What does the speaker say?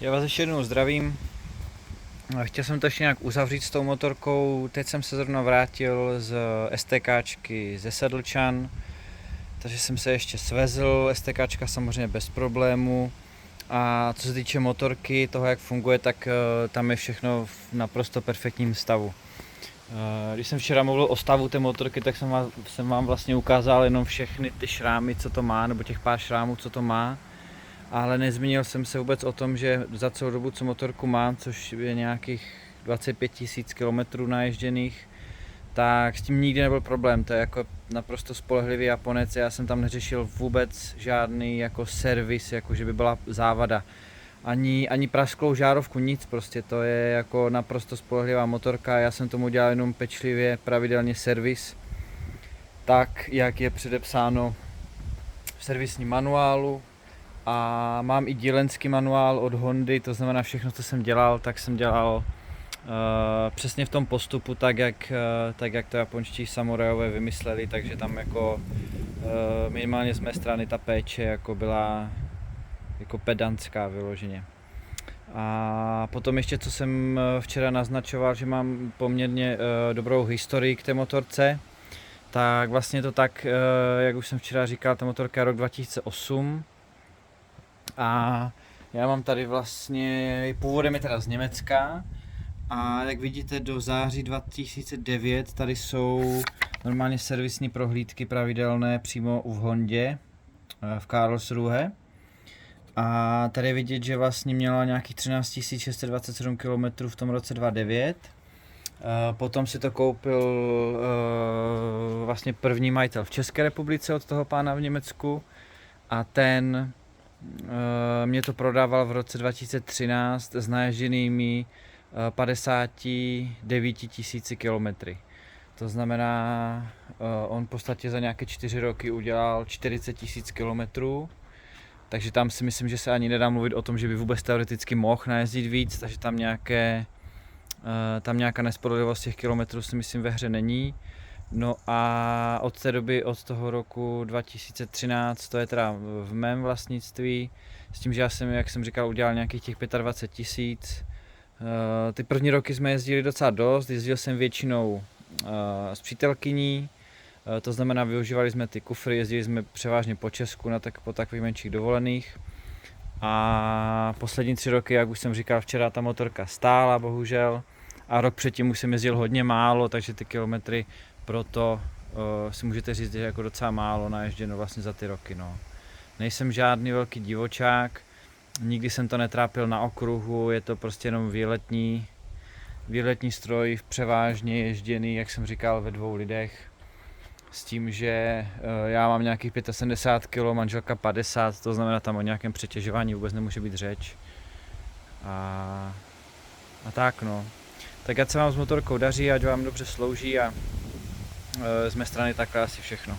Já vás ještě jednou zdravím. Chtěl jsem to ještě nějak uzavřít s tou motorkou. Teď jsem se zrovna vrátil z STKčky ze Sedlčan, takže jsem se ještě svezl. STKčka samozřejmě bez problému. A co se týče motorky, toho jak funguje, tak tam je všechno v naprosto perfektním stavu. Když jsem včera mluvil o stavu té motorky, tak jsem vám vlastně ukázal jenom všechny ty šrámy, co to má, nebo těch pár šrámů, co to má. Ale nezmínil jsem se vůbec o tom, že za celou dobu, co motorku mám, což je nějakých 25 000 km naježděných, tak s tím nikdy nebyl problém. To je jako naprosto spolehlivý Japonec. Já jsem tam neřešil vůbec žádný jako servis, jako že by byla závada. Ani prasklou žárovku, nic prostě. To je jako naprosto spolehlivá motorka. Já jsem tomu dělal jenom pečlivě, pravidelně servis, tak jak je předepsáno v servisním manuálu. A mám i dílenský manuál od Hondy, to znamená všechno, co jsem dělal, tak jsem dělal přesně v tom postupu, tak jak to japonští samurajové vymysleli, takže tam jako minimálně z mé strany ta péče jako byla jako pedantská vyloženě. A potom ještě, co jsem včera naznačoval, že mám poměrně dobrou historii k té motorce, tak vlastně to tak, jak už jsem včera říkal, ta motorka je rok 2008. A já mám tady vlastně, původem je teda z Německa a jak vidíte do září 2009 tady jsou normálně servisní prohlídky pravidelné přímo v Hondě v Karlsruhe. A tady je vidět, že vlastně měla nějakých 13 627 km v tom roce 2009. Potom si to koupil vlastně první majitel v České republice od toho pána v Německu a ten mě to prodával v roce 2013 s naježděnými 59 000 kilometry. To znamená, on v podstatě za nějaké 4 roky udělal 40 000 kilometrů, takže tam si myslím, že se ani nedá mluvit o tom, že by vůbec teoreticky mohl najezdit víc, takže tam nějaká nespolehlivosť těch kilometrů si myslím ve hře není. No a od té doby, od toho roku 2013, to je teda v mém vlastnictví, s tím, že já jsem, jak jsem říkal, udělal nějakých těch 25 000. Ty první roky jsme jezdili docela dost, jezdil jsem většinou s přítelkyní, to znamená, využívali jsme ty kufry, jezdili jsme převážně po Česku po takových menších dovolených. A poslední 3 roky, jak už jsem říkal včera, ta motorka stála bohužel a rok předtím už jsem jezdil hodně málo, takže ty kilometry proto si můžete říct, že jako docela málo naježděno vlastně za ty roky. No. Nejsem žádný velký divočák, nikdy jsem to netrápil na okruhu, je to prostě jenom výletní stroj, převážně ježděný, jak jsem říkal, ve 2 lidech. S tím, že já mám nějakých 75 kg, manželka 50, to znamená, tam o nějakém přetěžování vůbec nemůže být řeč. A tak no. Tak ať se vám s motorkou daří, ať vám dobře slouží a z mé strany takhle asi všechno.